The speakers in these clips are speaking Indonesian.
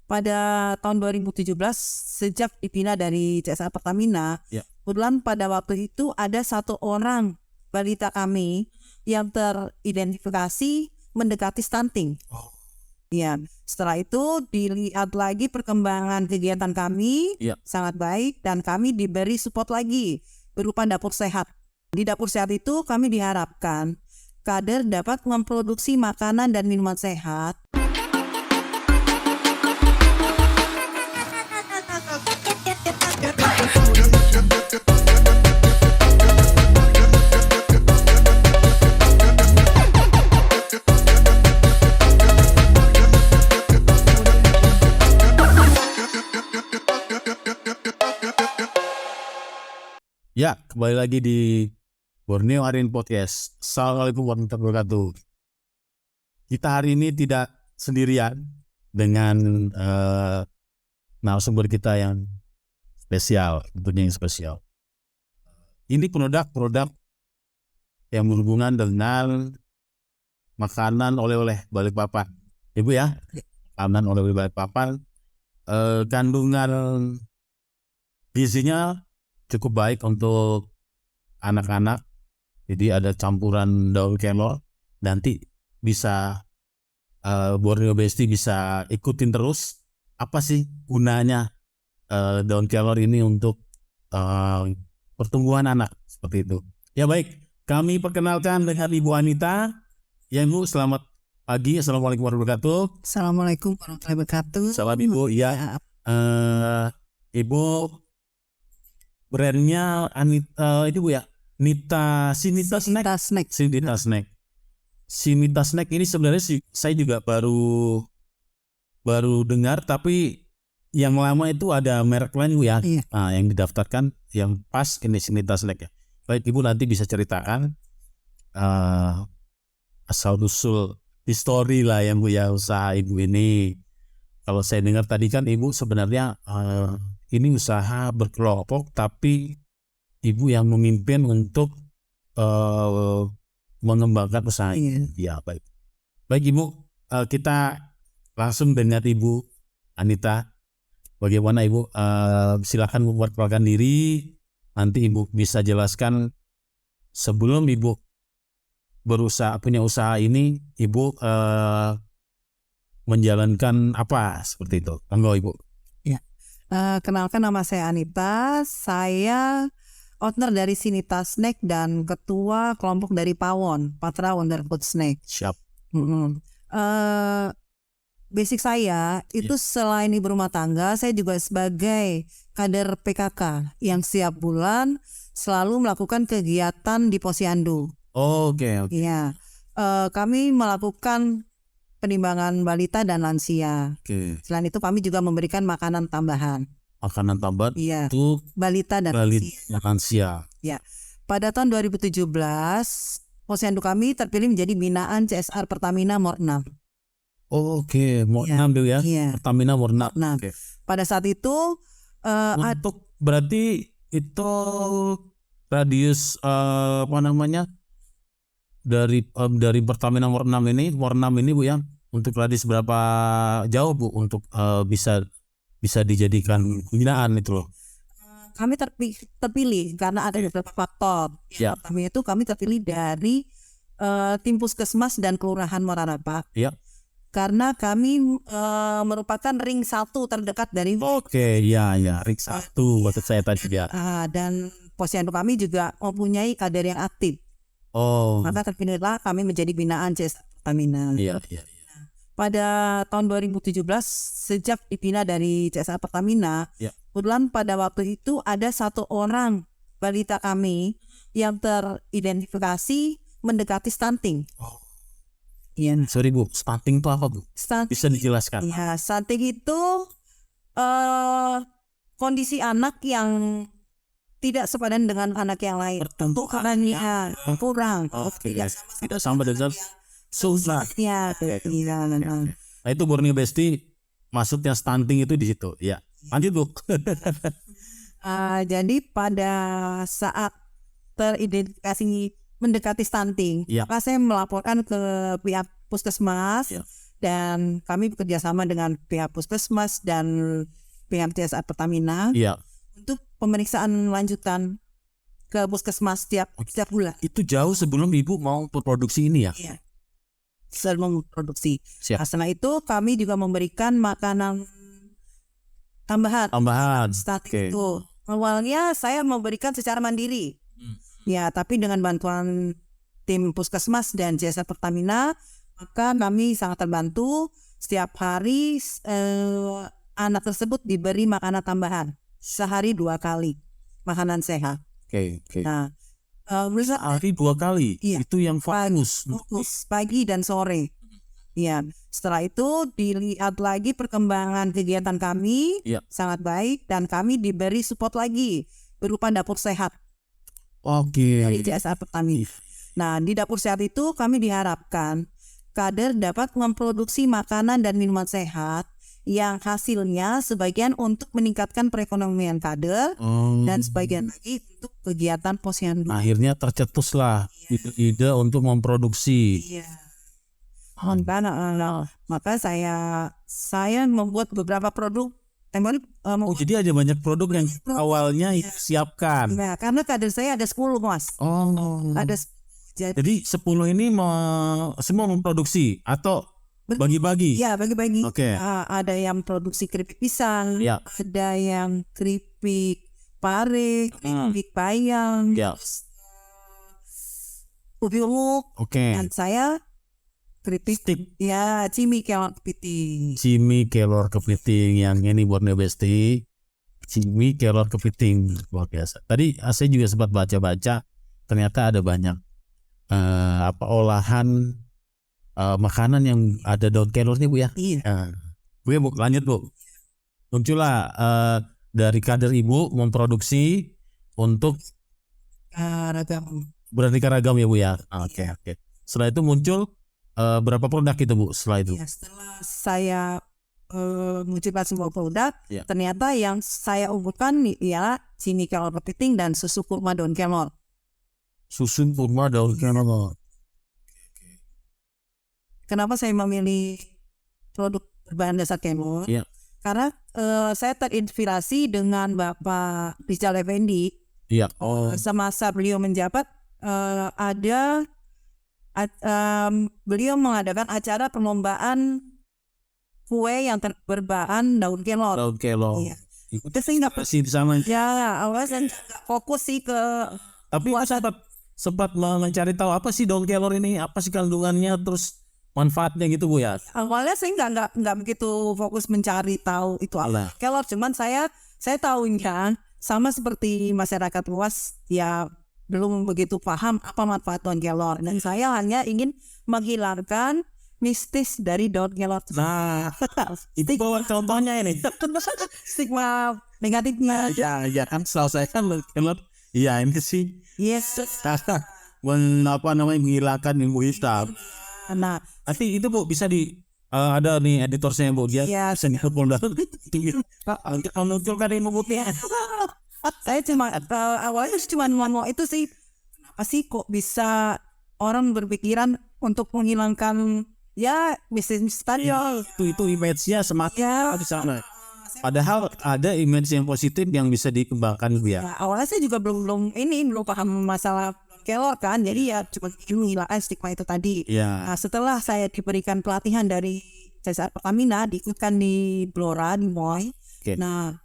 pada tahun 2017 sejak dipindah dari CSR Pertamina, kebetulan pada waktu itu ada 1 orang balita kami yang teridentifikasi mendekati stunting. Ya, setelah itu dilihat lagi perkembangan kegiatan kami sangat baik dan kami diberi support lagi berupa dapur sehat. Di dapur sehat itu kami diharapkan kader dapat memproduksi makanan dan minuman sehat. Ya, kembali lagi di Borneo Harian Podcast. Assalamualaikum warahmatullahi wabarakatuh. Kita hari ini tidak sendirian dengan narasumber kita yang spesial, tentunya yang spesial. Ini produk-produk yang berhubungan dengan makanan oleh-oleh Balikpapan. Ibu ya, makanan oleh-oleh Balikpapan. Kandungan gizinya cukup baik untuk anak-anak. Jadi ada campuran daun kelor. Nanti bisa Borneo Besti bisa ikutin terus apa sih gunanya daun kelor ini untuk pertumbuhan anak, seperti itu. Ya baik, kami perkenalkan dengan Ibu Anita. Ya Ibu, selamat pagi. Assalamualaikum warahmatullahi wabarakatuh. Assalamualaikum warahmatullahi wabarakatuh. Salam Ibu. Ya, Ibu brandnya Anita itu Bu ya, Sinita Snack. Sinita Snack ini sebenarnya saya juga baru dengar, tapi yang lama itu ada merek lain Bu ya. Nah, yang didaftarkan yang pas ini Sinita Snack ya. Baik Ibu, nanti bisa ceritakan asal usul histori lah yang Bu ya usaha Ibu ini. Kalau saya dengar tadi kan Ibu sebenarnya ini usaha berkelompok, tapi Ibu yang memimpin untuk mengembangkan usaha ini. Ya baik. Baik Ibu, kita langsung dengan Ibu Anita. Bagaimana Ibu? Silakan memperkenalkan diri. Nanti Ibu bisa jelaskan sebelum Ibu punya usaha ini, Ibu menjalankan apa seperti itu. Monggo Ibu. Kenalkan, nama saya Anita. Saya owner dari Sinita Snack dan ketua kelompok dari Pawon, Patra Wonder Food Snack. Siap. Basic saya itu selain ibu rumah tangga, saya juga sebagai kader PKK yang setiap bulan selalu melakukan kegiatan di Posyandu. Oke. Iya, kami melakukan penimbangan balita dan lansia. Selain itu kami juga memberikan makanan tambahan. Makanan tambahan untuk balita dan lansia. Ya. Pada tahun 2017, Posyandu kami terpilih menjadi binaan CSR Pertamina Mor 6. Oke, Mor 6 ya. Pertamina Mor 6. Pada saat itu untuk berarti itu radius dari Pertamina Mor 6 ini Bu ya, untuk radius berapa jauh Bu untuk bisa dijadikan binaan itu loh? Kami terpilih karena ada beberapa faktor. Yang pertama itu kami terpilih dari tim Puskesmas dan Kelurahan Morarapa. Karena kami merupakan ring 1 terdekat dari ring 1 maksud saya tadi ya. Dan Posyandu kami juga mempunyai kader yang aktif. Maka terpilihlah kami menjadi binaan CSR Pertamina. Pada tahun 2017 sejak dipindah dari CSR Pertamina, kebetulan pada waktu itu ada 1 orang balita kami yang teridentifikasi mendekati stunting. Sorry Bu, stunting itu apa Bu? Bisa dijelaskan? Ya, stunting itu kondisi anak yang tidak sepadan dengan anak yang lain. Pertumbuhannya kurang. Tidak sama dengan susah. Nah, itu Borneo Besti maksudnya stunting itu di situ. Ya, lanjut Bu. Jadi pada saat teridentifikasi mendekati stunting, maka saya melaporkan ke pihak Puskesmas dan kami bekerja sama dengan pihak Puskesmas dan pihak CSR Pertamina Iya. untuk pemeriksaan lanjutan ke Puskesmas setiap bulan. Itu jauh sebelum Ibu mau produksi ini ya? Iya. Sebelum produksi. Siap. Nah, setelah itu kami juga memberikan makanan tambahan. Oke. Itu awalnya saya memberikan secara mandiri. Ya, tapi dengan bantuan tim Puskesmas dan CSR Pertamina, maka kami sangat terbantu. Setiap hari anak tersebut diberi makanan tambahan sehari 2 kali makanan sehat. Oke. Nah, Hari 2 kali. Iya. Itu yang fokus pagi dan sore. Ya, setelah itu dilihat lagi perkembangan kegiatan kami sangat baik dan kami diberi support lagi berupa dapur sehat. Oke. Dari CSR Pertamina. Nah, di dapur sehat itu kami diharapkan kader dapat memproduksi makanan dan minuman sehat yang hasilnya sebagian untuk meningkatkan perekonomian kader dan sebagian lagi untuk kegiatan posyandu. Akhirnya tercetuslah ide untuk memproduksi. Iya. Maka saya membuat beberapa produk. Jadi ada banyak produk yang awalnya siapkan. Nah, karena kader saya ada 10, Mas. Ada jadi 10 ini semua memproduksi atau bagi-bagi? Ya, bagi-bagi. Oke. Ada yang produksi keripik pisang, ada yang keripik pare, keripik bayam, ubi ungu. Dan saya keripik cimi kelor kepiting. Cimi kelor kepiting yang ini buat nebesti. Cimi kelor kepiting luar biasa. Tadi saya juga sempat baca-baca, ternyata ada banyak olahan makanan yang ada daun kelornya, Bu ya. Iya. Bu, lanjut Bu. Muncullah dari kader Ibu memproduksi untuk beraneka ragam ya Bu ya. Oke. Setelah itu muncul berapa produk itu Bu setelah itu? Ya, setelah saya menciptakan sebuah produk, ternyata yang saya unggulkan ialah cimi kelor kepiting dan susu kurma daun kelor. Susu kurma daun kelor. Kenapa saya memilih produk berbahan dasar kelor? Karena saya terinspirasi dengan Bapak Rizal Effendi. Semasa beliau menjabat, beliau mengadakan acara perlombaan kue yang berbahan daun kelor. Iya. Itu saya nggak pasti di sana. Ya, awalnya saya nggak fokus sih ke. Tapi sempat mencari tahu apa sih daun kelor ini, apa sih kandungannya, terus manfaatnya gitu Bu ya. Awalnya saya nggak begitu fokus mencari tahu itu apa kelor, cuman saya tahunya sama seperti masyarakat luas ya belum begitu paham apa manfaat daun kelor, dan saya hanya ingin menghilangkan mistis dari daun kelor. Nah, itu contohnya ini. Stigma negatifnya. Ya kan selalu saya kan kelor. Iya ini sih. Yes. Menghilangkan ilmu hitam. Nah, nanti itu Bu bisa ada nih editornya Bu dia. Senior Polda. Kalau munculkan ilmu putih. Saya awalnya cuma ngomong itu sih, apa sih kok bisa orang berpikiran untuk menghilangkan bisnis tadi. Itu image-nya semakin di sana. Padahal ada image yang positif yang bisa dikembangkan Bu ya. Awalnya saya juga belum paham masalah kelor kan, jadi cuma menghilangkan stigma itu tadi. Nah, setelah saya diberikan pelatihan dari CSR Pertamina, diikutkan di Blora di Moy. Nah,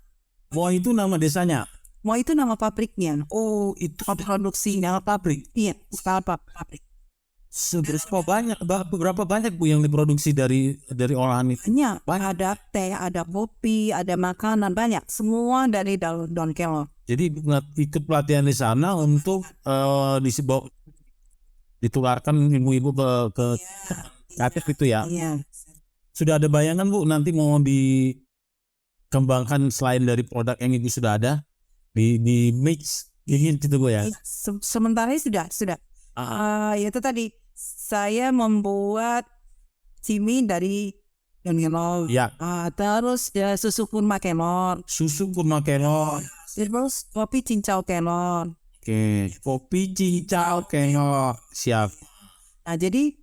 Moy itu nama desanya. Moy itu nama pabriknya. Oh, itu produksi nama pabrik. Iya, skala pabrik. Berapa banyak Bu yang diproduksi dari olahan itu? Banyak. Ada teh, ada kopi, ada makanan, banyak. Semua dari daun kelor. Jadi ikut pelatihan di sana untuk ditularkan ibu-ibu ke kreatif itu ya. Sudah ada bayangan Bu nanti mau dikembangkan selain dari produk yang itu sudah ada di mix ingin gitu Bu ya. Sementara sudah. Itu tadi saya membuat cimi dari daun kelor. Terus susu kurma kelor. Terus kopi cincau kelor. Kopi cincau kelor. Siap. Nah, jadi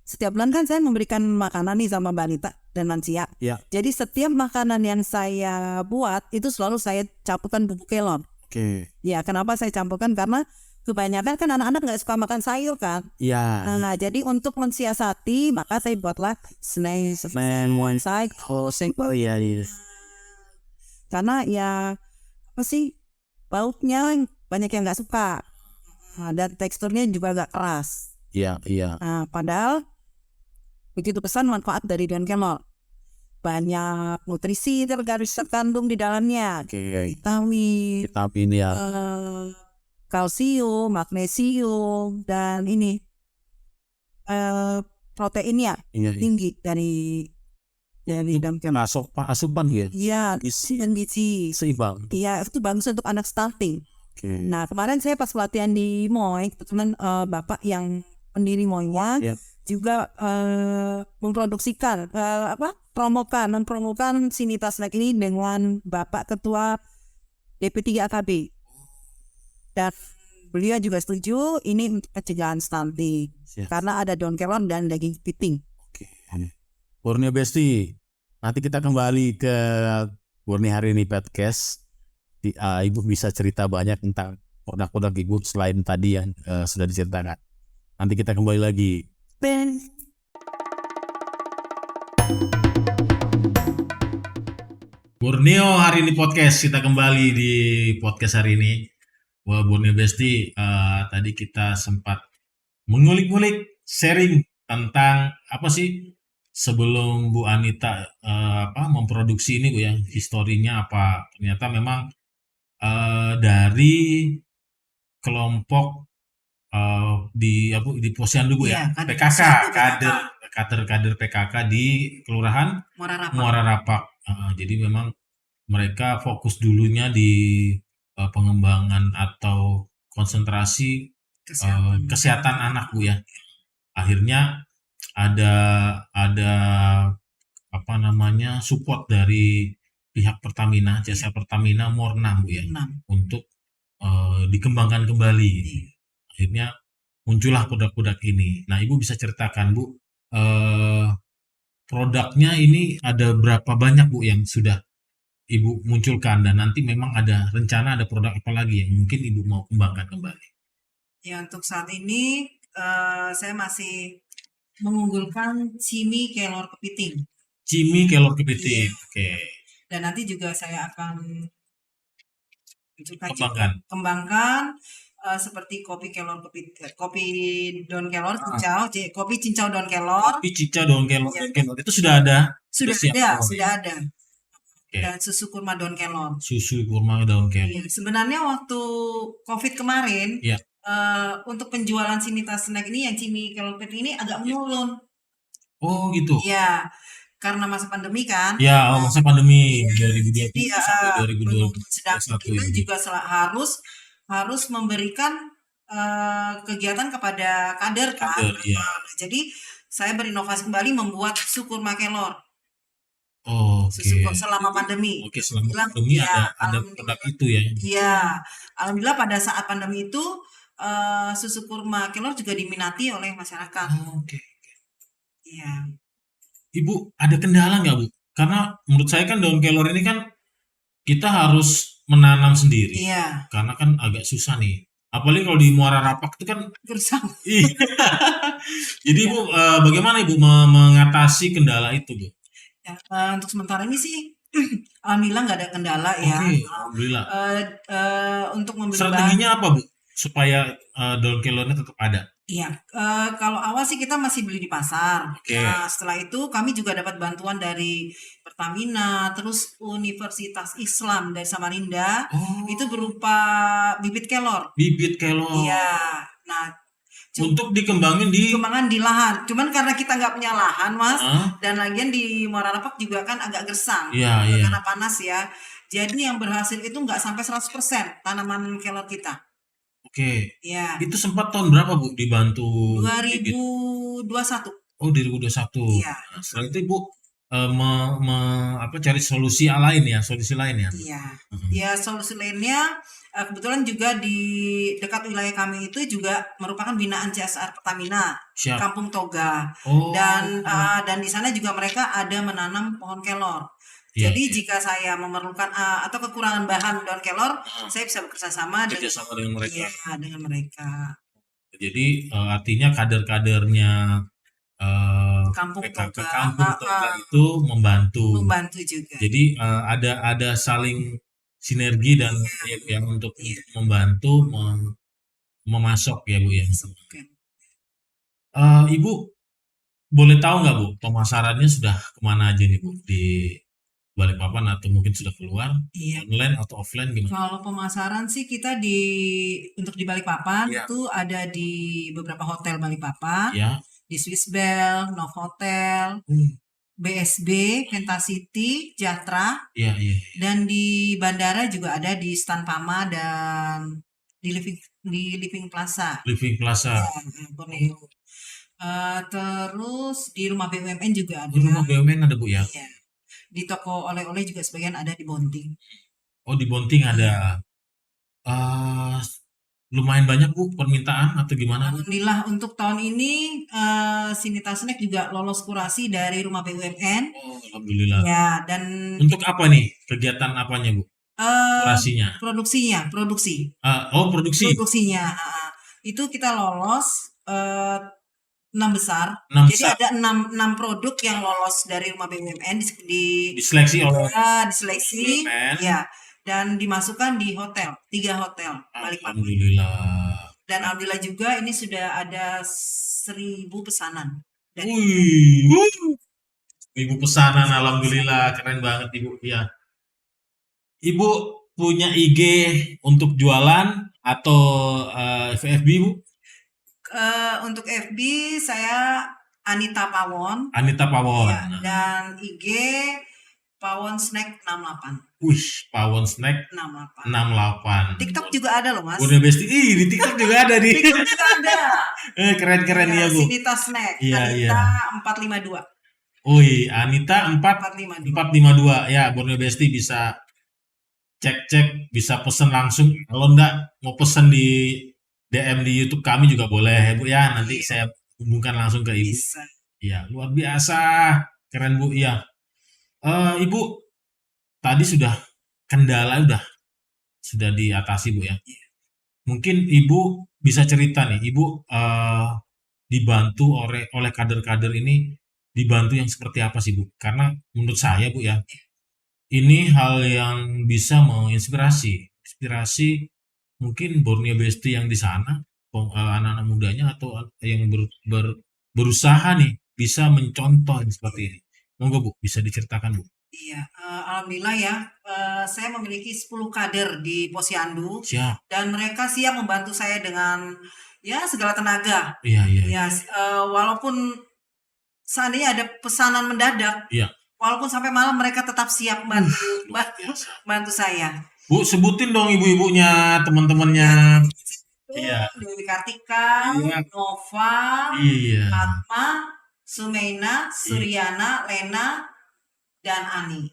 setiap bulan kan saya memberikan makanan nih sama balita dan lansia. Ya. Jadi setiap makanan yang saya buat itu selalu saya campurkan bubuk kelor. Oke. Ya, kenapa saya campurkan? Karena kebanyakan kan anak-anak nggak suka makan sayur kan. Iya. Nah, jadi untuk mensiasati maka saya buatlah snack one side karena ya apa sih bautnya banyak yang nggak suka. Nah, dan teksturnya juga agak keras. Iya. Nah, padahal begitu pesan manfaat dari daun kelor. Banyak nutrisi terkandung di dalamnya. Oke. Vitamin ya. Kalsium, magnesium, dan ini proteinnya tinggi dari daun kelor. Masuk asupan ya. Iya, dan gizi. Seimbang. Iya, itu bagus untuk anak stunting. Okay. Nah, kemarin saya pas pelatihan di MOI, kebetulan Bapak yang pendiri MOI-nya juga memproduksikan mempromokan Sinita Snack ini dengan Bapak Ketua DP3 AKB. Dan beliau juga setuju ini untuk pencegahan stunting karena ada daun kelor dan daging kepiting. Oke. Borneo Besti, nanti kita kembali ke Borneo hari ini podcast. Ibu bisa cerita banyak tentang produk-produk ibu selain tadi yang sudah diceritakan. Nanti kita kembali lagi. Borneo hari ini podcast, kita kembali di podcast hari ini. Wah, Borneo Besti, tadi kita sempat mengulik-ngulik sharing tentang apa sih sebelum Bu Anita memproduksi ini Bu ya, historinya apa. Ternyata memang dari kelompok di posyandu Bu ya, PKK, kader PKK di Kelurahan Muara Rapak. Jadi memang mereka fokus dulunya di pengembangan atau konsentrasi kesehatan anak Bu ya. Akhirnya ada support dari pihak Pertamina, jasa Pertamina Morna Bu ya, untuk dikembangkan kembali. Akhirnya muncullah produk-produk ini. Nah, Ibu bisa ceritakan Bu, produknya ini ada berapa banyak Bu yang sudah Ibu munculkan, dan nanti memang ada rencana ada produk apa lagi yang mungkin Ibu mau kembangkan kembali? Ya, untuk saat ini saya masih mengunggulkan cimi kelor kepiting. Cimi kelor kepiting, oke. Dan nanti juga saya akan kembangkan seperti kopi kelor kepiting, kopi daun kelor cincau, kopi cincau daun kelor. Kopi cincau daun kelor, itu sudah ada? Sudah ada. Dan susu kurma daun kelor. Susu kurma daun kelor. Sebenarnya waktu COVID kemarin, untuk penjualan Sinita Snack ini yang cimi kelor kepiting ini agak menurun. Oh gitu. Iya, karena masa pandemi kan. Ya, masa pandemi 2020 sampai 2021. Sedangkan kita juga harus memberikan kegiatan kepada kader kan. Jadi saya berinovasi kembali membuat susu kurma kelor. Oh, susu selama pandemi. Oke, selama pandemi ada produk itu ya. Iya, alhamdulillah pada saat pandemi itu susu kurma kelor juga diminati oleh masyarakat. Oke. Iya. Ibu ada kendala nggak Bu? Karena menurut saya kan daun kelor ini kan kita harus menanam sendiri. Iya. Karena kan agak susah nih. Apalagi kalau di Muara Rapak itu kan gersang. Jadi Bu, bagaimana Ibu mengatasi kendala itu Bu? Ya, untuk sementara ini sih alhamdulillah nggak ada kendala ya. Alhamdulillah. Untuk membeli strateginya apa Bu supaya daun kelornya tetap ada? Iya, kalau awal sih kita masih beli di pasar. Nah, setelah itu kami juga dapat bantuan dari Pertamina, terus Universitas Islam dari Samarinda. Itu berupa bibit kelor. Bibit kelor. Iya. Nah, untuk dikembangin di lahan. Cuman karena kita nggak punya lahan, Mas, dan lagian di Muara Rapak juga kan agak gersang. Karena panas ya. Jadi yang berhasil itu nggak sampai 100% tanaman kelor kita. Oke. Ya. Itu sempat tahun berapa Bu dibantu? 2021. Oh, 2021. Iya. Nah, setelah itu Bu cari solusi lain ya, solusi lain ya. Iya, ya solusi lainnya kebetulan juga di dekat wilayah kami itu juga merupakan binaan CSR Pertamina, Siap. Kampung Toga, Oh. dan di sana juga mereka ada menanam pohon kelor. Iya, Jadi iya. jika saya memerlukan atau kekurangan bahan daun kelor, saya bisa bekerja sama dengan mereka. Iya, dengan mereka. Jadi artinya kader-kadernya Kampung Toga, Kampung Toga itu membantu. membantu juga. Jadi ada saling sinergi dan yang untuk membantu memasok ya Bu ya. Ibu boleh tahu nggak Bu pemasarannya sudah kemana aja nih Bu di Balikpapan atau mungkin sudah keluar? Iya. Online atau offline gimana? Kalau pemasaran sih kita untuk di Balikpapan itu ada di beberapa hotel Balikpapan, di Swiss Bell, Novotel, BSB, Pentacity, Jatra, dan di bandara juga ada di Stanpama dan di Living Plaza. Living Plaza. Borneo. Terus di rumah BUMN juga ada. Di rumah BUMN ada Bu ya? Iya. Di toko oleh-oleh juga sebagian ada di Bonting. Oh di Bonting ada. Lumayan banyak Bu permintaan atau gimana? Alhamdulillah untuk tahun ini Sinita Snack juga lolos kurasi dari rumah BUMN. Oh, alhamdulillah. Ya, dan untuk apa nih kegiatan apanya Bu? Kurasinya? Produksi. Produksinya. Itu kita lolos 6 besar. Jadi ada 6 produk yang lolos dari rumah BUMN diseleksi oleh diseleksi ya, dan dimasukkan di 3 hotel Balikpapan. Alhamdulillah. Dan alhamdulillah juga ini sudah ada 1.000 pesanan. 1.000 pesanan, alhamdulillah, keren banget Ibu. Ya. Ibu punya IG untuk jualan atau FB Bu? Untuk FB saya Anita Pawon. Anita Pawon. Ya, dan IG Pawon Snack 68. Pawon Snack 68. TikTok juga ada loh Mas. Udah besti. Di TikTok juga ada nih. TikTok juga ada. Keren-keren ya Bu. Sinita Snack. Iya, Anita 452. Anita 452. Ya, Borneo Besti bisa cek, bisa pesen langsung. Kalau enggak mau pesen di DM di YouTube kami juga boleh Bu ya. Nanti saya hubungkan langsung ke Ibu. Bisa. Iya, luar biasa. Keren Bu, iya. Ibu tadi kendala sudah diatasi Bu ya. Mungkin Ibu bisa cerita nih, Ibu dibantu oleh kader-kader ini, dibantu yang seperti apa sih Bu? Karena menurut saya Bu ya, ini hal yang bisa menginspirasi mungkin Borneo Besti yang di sana, anak-anak mudanya atau yang berusaha nih bisa mencontoh seperti ini. Monggo Bu, bisa diceritakan Bu. Iya, alhamdulillah ya, saya memiliki 10 kader di Posyandu. Siap. Dan mereka siap membantu saya dengan ya segala tenaga. Iya. Walaupun seandainya ada pesanan mendadak, walaupun sampai malam mereka tetap siap bantu saya. Bu, sebutin dong ibu-ibunya, teman-temannya. Iya. Dewi Kartika, Nova, Fatma, Sumeina, Suryana, Lena, dan Ani.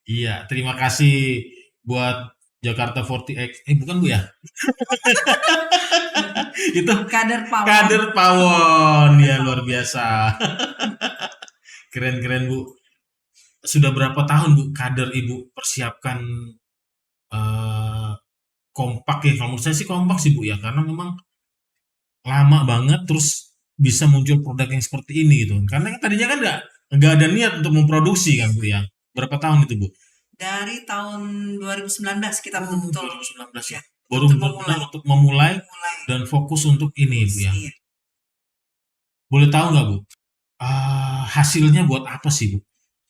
Iya, terima kasih buat Jakarta 40X. Bukan Bu ya? Itu kader Pawon. Ya, luar biasa. Keren Bu. Sudah berapa tahun Bu kader Ibu persiapkan kompak ya? Kalau menurut saya sih kompak sih Bu ya, karena memang lama banget terus bisa muncul produk yang seperti ini gitu. Karena tadinya kan nggak ada niat untuk memproduksi kan Bu ya. Berapa tahun itu Bu? Dari tahun 2019 kita betul-betul 2019 ya. Baru benar-benar untuk memulai dan fokus untuk ini Bu ya. Iya. Boleh tahu nggak Bu? Hasilnya buat apa sih Bu?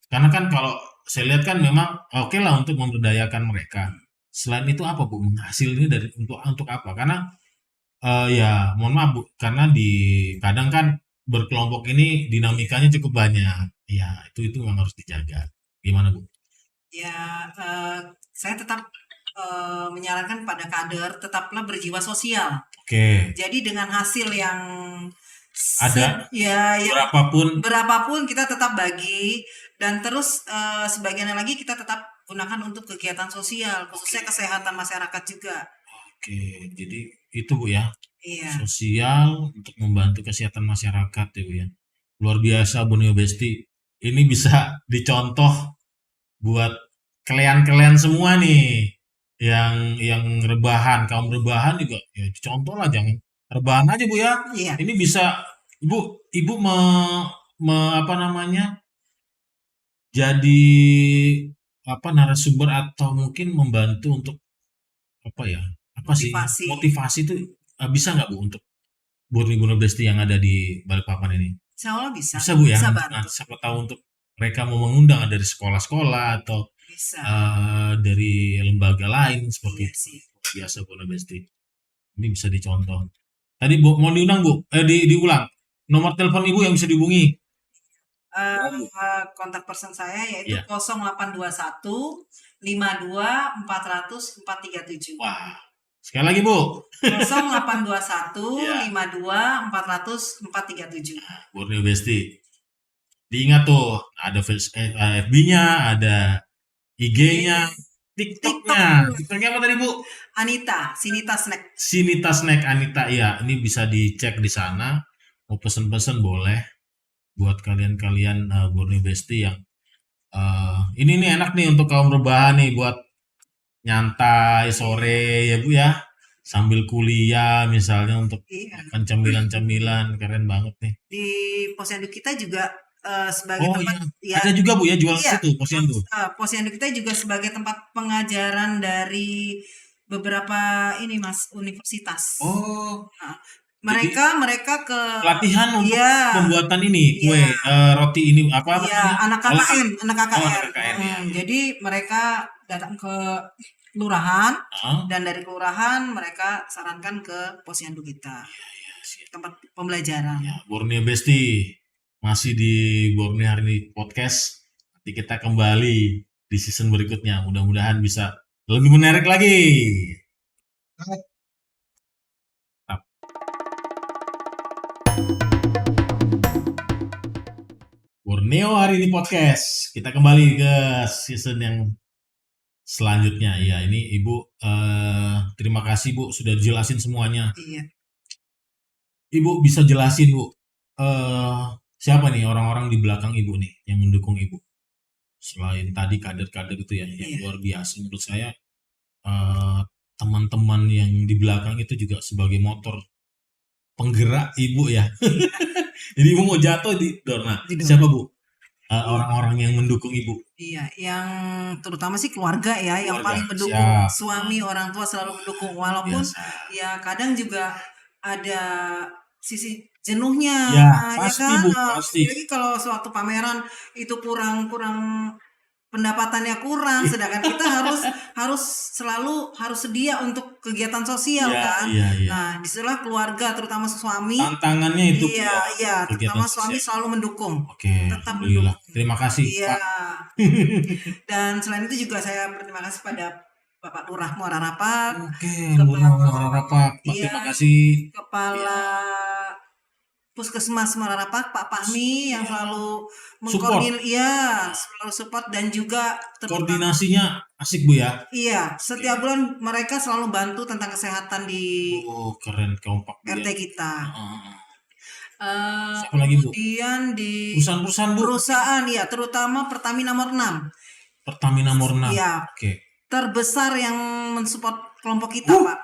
Karena kan kalau saya lihat kan memang oke lah untuk memberdayakan mereka. Selain itu apa Bu? Hasil ini untuk apa? Karena ya mohon maaf Bu, karena kadang kan berkelompok ini dinamikanya cukup banyak. Ya itu memang harus dijaga. Gimana Bu? Ya saya tetap menyarankan pada kader tetaplah berjiwa sosial. Oke. Jadi dengan hasil yang ada berapapun kita tetap bagi, Dan terus sebagian lagi kita tetap gunakan untuk kegiatan sosial, khususnya kesehatan masyarakat juga. Oke, jadi itu Bu ya. Iya. Sosial untuk membantu kesehatan masyarakat ya Bu ya. Luar biasa Borneo Besti. Ini bisa dicontoh buat kalian-kalian semua nih yang rebahan, kaum rebahan juga ya contoh lah, jangan rebahan aja Bu ya. Iya. Ini bisa ibu apa namanya, jadi apa narasumber atau mungkin membantu untuk apa ya, apa sih motivasi itu bisa nggak Bu untuk Borneo Besti yang ada di Balikpapan ini? Insya Allah bisa. Bisa Bu ya. Bisa Nah, siapa tahu untuk mereka mau mengundang dari sekolah-sekolah atau bisa. Dari lembaga lain seperti Iya itu. sih. Biasa Borneo Besti. Ini bisa dicontoh. Tadi Bu, mau diundang Bu? Diulang. Nomor telepon Ibu yang bisa dihubungi. Kontak person saya yaitu 0821 52 400 437. Wah, sekali lagi Bu. 0821 52 400 437. Borneo Besti. Diingat tuh, ada FB-nya, ada IG-nya, TikTok-nya. TikTok-nya apa tadi Bu? Anita, Sinita Snack. Sinita Snack Anita, ya. Ini bisa dicek di sana. Mau pesen-pesen boleh. Buat kalian-kalian Borneo Besti yang ini nih enak nih untuk kaum rebahan nih, buat nyantai sore ya Bu ya. Sambil kuliah misalnya untuk makan cemilan-cemilan, keren banget nih. Di posyandu kita juga sebagai tempat ada juga Bu ya jual situ posyandu. Posyandu kita juga sebagai tempat pengajaran dari beberapa ini Mas universitas. Mereka ke pelatihan untuk pembuatan ini kue roti ini apa anak KKN. Jadi mereka datang ke kelurahan dan dari kelurahan mereka sarankan ke posyandu kita. Tempat pembelajaran. Borneo Besti masih di Borneo Hari Ini Podcast. Nanti kita kembali di season berikutnya. Mudah-mudahan bisa lebih menarik lagi. Borneo Hari Ini Podcast. Kita kembali ke season yang selanjutnya. Ya, ini Ibu terima kasih Bu sudah jelasin semuanya. Iya. Ibu bisa jelasin Bu siapa nih orang-orang di belakang Ibu nih yang mendukung Ibu? Selain tadi kader-kader itu yang luar biasa menurut saya, teman-teman yang di belakang itu juga sebagai motor penggerak Ibu ya. Jadi Ibu mau jatuh di dorna. Siapa Bu? Orang-orang yang mendukung Ibu. Iya, yang terutama sih keluarga ya, yang paling mendukung. Suami, orang tua selalu mendukung, walaupun ya kadang juga ada sisi jenuhnya. Pasti ya kan? Bu, pasti. Jadi kalau suatu pameran itu kurang pendapatannya kurang, sedangkan kita harus sedia untuk kegiatan sosial kan. Nah, disitulah keluarga terutama suami. Tantangannya itu. Iya, terutama suami selalu mendukung. Tetap mendukung. Terima kasih Pak. Dan selain itu juga saya berterima kasih pada Bapak Lurah Muara Rapak. Muara Rapak. Terima kasih. Kepala Puskesmas Muara Rapak, Pak Fahmi yang selalu mengkoordinir, selalu support dan juga koordinasinya asik Bu ya. Iya, setiap bulan mereka selalu bantu tentang kesehatan di keren kompak RT kita. Siapa lagi Bu? Kemudian di perusahaan Bu. Perusahaan ya, terutama Pertamina Mornam. Pertamina Mornam. Iya. Terbesar yang mensupport kelompok kita, Pak.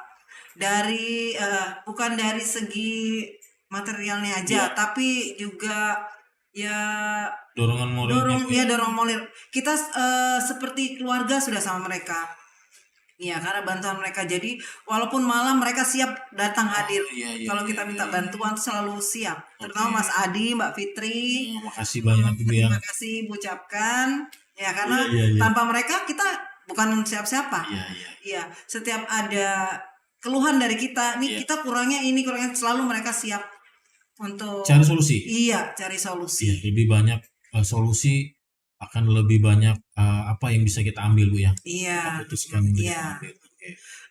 Dari bukan dari segi materialnya aja, tapi juga dorongan moral. Kita seperti keluarga sudah sama mereka. Iya, karena bantuan mereka. Jadi walaupun malam mereka siap datang hadir. Kalau kita minta bantuan selalu siap. Terutama Mas Adi, Mbak Fitri. Makasih banyak Bu ya. Terima kasih ucapkan. Ya, karena tanpa mereka kita bukan siapa-siapa. Iya. Setiap ada keluhan dari kita, nih kita kurangnya selalu mereka siap untuk cari solusi. Iya, cari solusi. Lebih banyak solusi akan lebih banyak apa yang bisa kita ambil Bu ya. Iya. Putuskan ambil.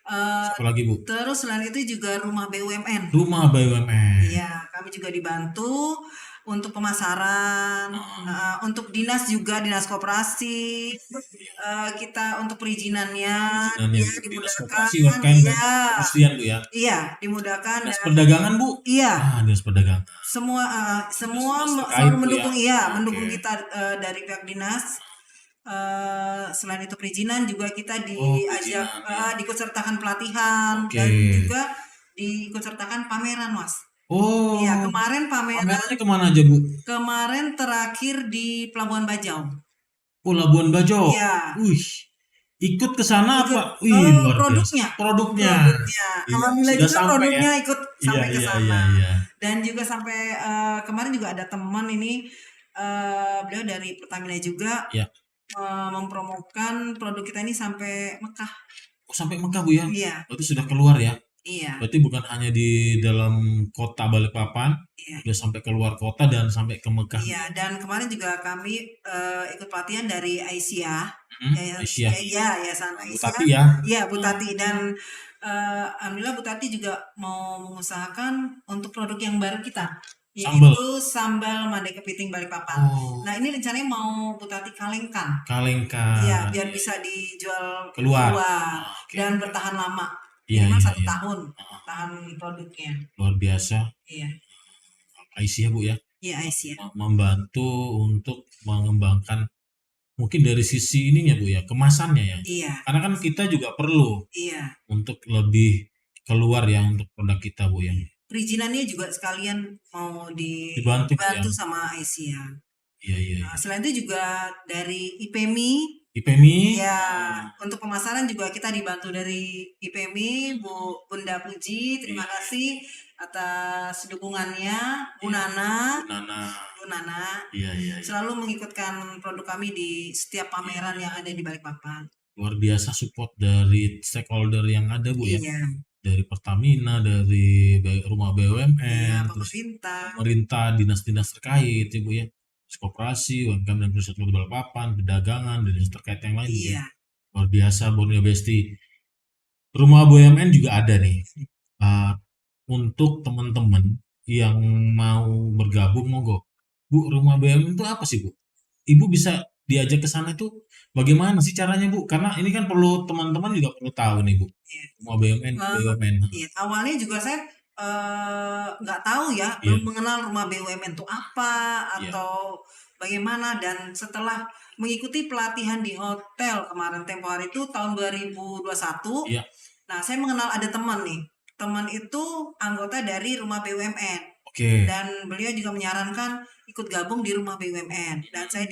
Apa lagi Bu? Terus selain itu juga rumah BUMN. Rumah BUMN. Iya, kami juga dibantu untuk pemasaran, untuk dinas juga, dinas koperasi, kita untuk perizinannya, ya dimudahkan, ya. Iya, dimudahkan. Dinas perdagangan Bu? Iya. Dinas perdagangan. Semua terkait, selalu Bu, mendukung, ya? mendukung kita dari pihak dinas. Selain itu perizinan juga kita diajak, diikutsertakan pelatihan dan juga diikutsertakan pameran, Mas. Iya, kemarin pamerannya kemana aja Bu? Kemarin terakhir di Pelabuhan Bajau. Labuan Bajo. Iya. Ikut ke sana apa? Produknya. Alhamdulillah juga produknya ikut sampai ke sana. Iya. Dan juga sampai kemarin juga ada teman ini, beliau dari Pertamina juga, mempromokan produk kita ini sampai Mekah. Sampai Mekah Bu ya? Iya. Berarti sudah keluar ya? Iya. Berarti bukan hanya di dalam kota Balikpapan, sudah sampai keluar kota dan sampai ke Mekah. Iya, dan kemarin juga kami ikut pelatihan dari Aisyah. Aisyah. Yayasan Aisyah. Bu Tati ya? Iya, Bu Tati. Dan alhamdulillah Bu Tati juga mau mengusahakan untuk produk yang baru kita, yaitu sambal Made Kepiting Balikpapan. Nah, ini rencananya mau Bu Tati kalengkan. Iya, biar bisa dijual keluar. Dan bertahan lama. Minimal 1 tahun tahan produknya. Luar biasa. Iya. Aisyah Bu ya? Iya, Aisyah. Membantu untuk mengembangkan mungkin dari sisi ininya Bu ya, kemasannya ya. Iya. Karena kan kita juga perlu untuk lebih keluar ya untuk produk kita Bu ya. Perizinannya juga sekalian mau dibantu ya? Sama Aisyah. Iya. Selain itu juga dari IPMI. Ya, untuk pemasaran juga kita dibantu dari IPMI, Bunda Puji, terima kasih atas dukungannya, Bu Nana. Iya. Selalu mengikutkan produk kami di setiap pameran yang ada di Balikpapan. Luar biasa support dari stakeholder yang ada Bu ya. Dari Pertamina, dari rumah BUMN, pemerintah, dinas-dinas terkait ya Bu ya. Koperasi, UMKM dan pusat Balikpapan, perdagangan, dan terkait yang lain. Iya. Luar biasa Borneo Besti. Rumah BUMN juga ada nih. Untuk teman-teman yang mau bergabung, monggo. Bu, rumah BUMN itu apa sih Bu? Ibu bisa diajak ke sana itu bagaimana sih caranya Bu? Karena ini kan perlu teman-teman juga perlu tahu nih Bu. Rumah BUMN. Iya. Awalnya juga saya nggak tahu ya, belum mengenal rumah BUMN itu apa atau bagaimana. Dan setelah mengikuti pelatihan di hotel kemarin tempo hari itu tahun 2021, nah saya mengenal ada teman nih. Teman itu anggota dari rumah BUMN. Dan beliau juga menyarankan ikut gabung di rumah BUMN. Dan saya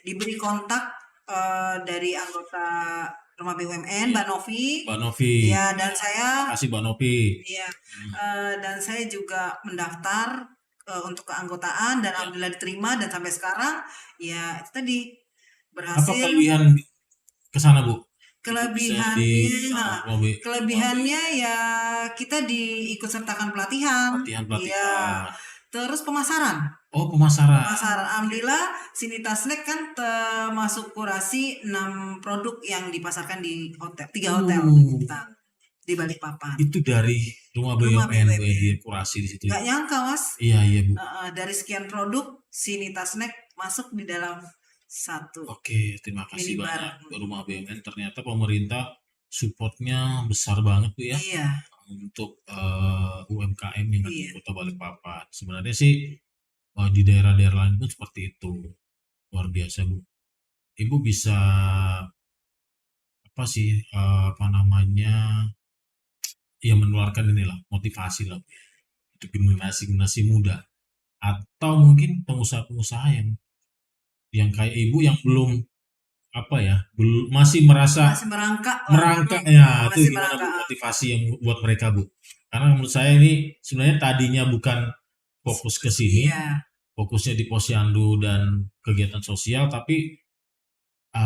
diberi kontak dari anggota rumah BUMN, Mbak Novi. Iya, dan saya. Makasih Mbak Novi. Iya, dan saya juga mendaftar untuk keanggotaan dan alhamdulillah diterima, dan sampai sekarang ya itu tadi berhasil. Apa kelebihan ke sana Bu? Kelebihannya ya kita diikut sertakan pelatihan. Ya. Terus pemasaran. Pemasaran. Alhamdulillah Sinita Snack kan termasuk kurasi 6 produk yang dipasarkan di hotel, 3 hotel kita di Balikpapan. Itu dari rumah BUMN di kurasi di situ. Gak nyangka Mas. Iya Bu. Dari sekian produk Sinita Snack masuk di dalam satu. Terima kasih banyak rumah BUMN. Ternyata pemerintah supportnya besar banget Bu ya. Iya. Untuk UMKM yang ada di Kota Balikpapan. Sebenarnya sih di daerah-daerah lain pun seperti itu. Luar biasa Bu. Ibu bisa menularkan inilah motivasi lah untuk generasi muda atau mungkin pengusaha-pengusaha yang kayak Ibu yang belum masih merangkak ya. Itu gimana Bu motivasi yang buat mereka Bu? Karena menurut saya ini sebenarnya tadinya bukan fokus ke sini, fokusnya di posyandu dan kegiatan sosial, tapi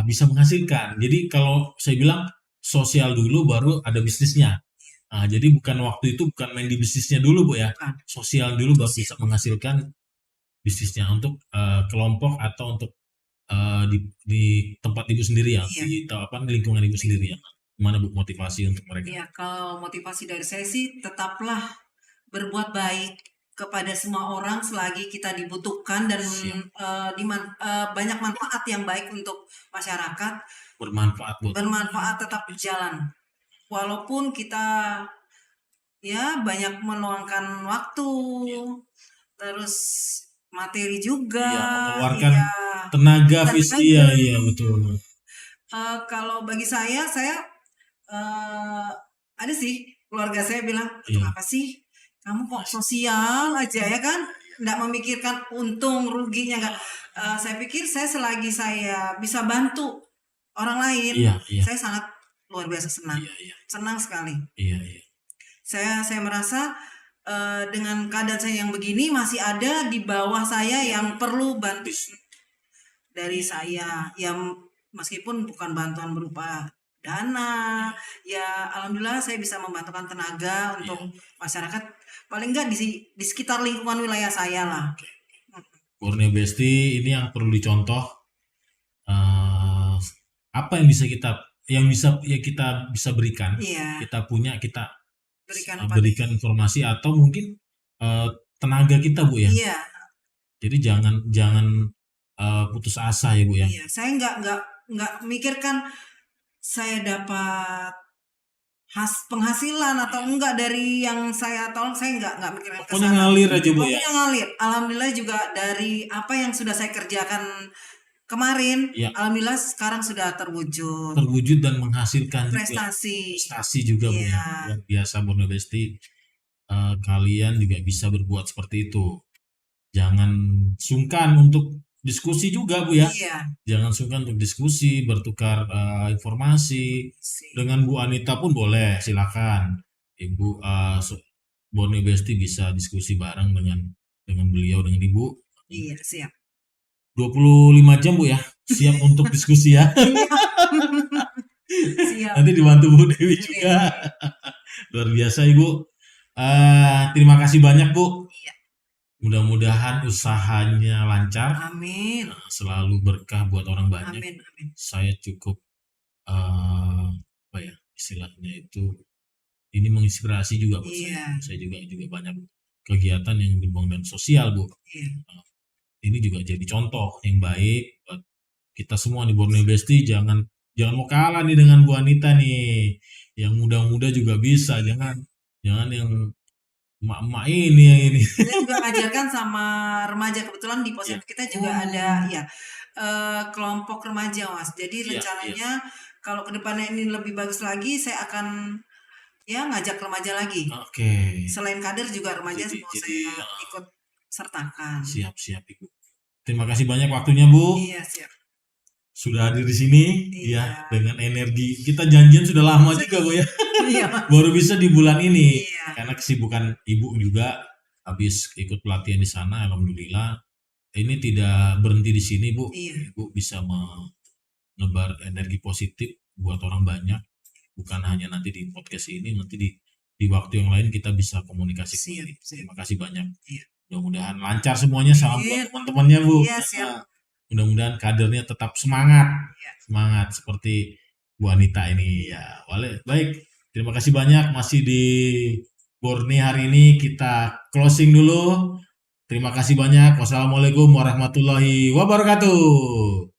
bisa menghasilkan. Jadi kalau saya bilang sosial dulu baru ada bisnisnya. Jadi waktu itu bukan main di bisnisnya dulu Bu ya, sosial dulu baru bisa menghasilkan bisnisnya untuk kelompok atau untuk di tempat Ibu sendiri ya, di lingkungan Ibu sendiri ya. Gimana Bu motivasi untuk mereka? Iya, kalau motivasi dari saya sih tetaplah berbuat baik kepada semua orang selagi kita dibutuhkan dan banyak manfaat yang baik untuk masyarakat. Bermanfaat tetap berjalan. Walaupun kita ya banyak meluangkan waktu, terus materi juga, mengeluarkan tenaga fisik, iya betul. Kalau bagi saya ada sih keluarga saya bilang, untuk apa sih kamu kok sosial aja ya kan, nggak memikirkan untung ruginya nggak. Saya pikir selagi saya bisa bantu orang lain, saya sangat luar biasa senang sekali. Saya merasa dengan keadaan saya yang begini masih ada di bawah saya yang perlu bantu dari saya, yang meskipun bukan bantuan berupa dana, ya alhamdulillah saya bisa membantukan tenaga untuk masyarakat, paling enggak di sekitar lingkungan wilayah saya lah. Borneo Besti ini yang perlu dicontoh. Apa yang bisa kita berikan, kita punya, kita berikan informasi atau mungkin tenaga kita, Bu ya. Iya. Jadi jangan putus asa ya, Bu ya. Iya, saya nggak mikirkan saya dapat penghasilan atau enggak dari yang saya tolong, saya nggak mikirkan kesana. Pokoknya ngalir aja, Bu ya. Pokoknya ngalir. Alhamdulillah juga dari apa yang sudah saya kerjakan kemarin, alhamdulillah sekarang sudah terwujud dan menghasilkan prestasi juga, Bu ya. Luar biasa Borneo Besti. Kalian juga bisa berbuat seperti itu. Jangan sungkan untuk diskusi juga, Bu ya. Jangan sungkan untuk diskusi, bertukar informasi. Dengan Bu Anita pun boleh, silakan. Ibu Borneo Besti bisa diskusi bareng dengan beliau, dengan Ibu. Iya, siap. 25 jam, Bu ya, siap untuk diskusi ya. Siap. Nanti dibantu Bu Dewi juga. Luar biasa Ibu. Terima kasih banyak, Bu. Iya. Mudah-mudahan usahanya lancar. Amin. Selalu berkah buat orang banyak. Amin. Saya cukup istilahnya itu, ini menginspirasi juga buat saya. Saya juga banyak kegiatan yang dibangun sosial, Bu. Iya. Ini juga jadi contoh yang baik buat kita semua nih Borneo Besti. Jangan mau kalah nih dengan Bu Anita nih. Yang muda-muda juga bisa, jangan yang emak-emak ini. Kita juga ngajarkan sama remaja, kebetulan di posyandu kita juga ada kelompok remaja, Mas. Jadi rencananya kalau kedepannya ini lebih bagus lagi, saya akan ngajak remaja lagi. Selain kader juga remaja mau saya ikut sertakan. Siap Ibu. Terima kasih banyak waktunya, Bu. Iya, siap. Sudah hadir di sini ya dengan energi. Kita janjian sudah lama juga, Bu ya. Iya. Baru bisa di bulan ini. Karena kesibukan Ibu juga habis ikut pelatihan di sana, alhamdulillah. Ini tidak berhenti di sini, Bu. Ibu bisa menebar energi positif buat orang banyak. Bukan hanya nanti di podcast ini, nanti di waktu yang lain kita bisa komunikasi kembali. Terima kasih banyak. Mudah-mudahan lancar semuanya, salam buat teman-temannya, Bu. Mudah-mudahan kadernya tetap semangat seperti Bu Anita ini ya. Baik, terima kasih banyak. Masih di Borneo hari ini, kita closing dulu. Terima kasih banyak. Wassalamualaikum warahmatullahi wabarakatuh.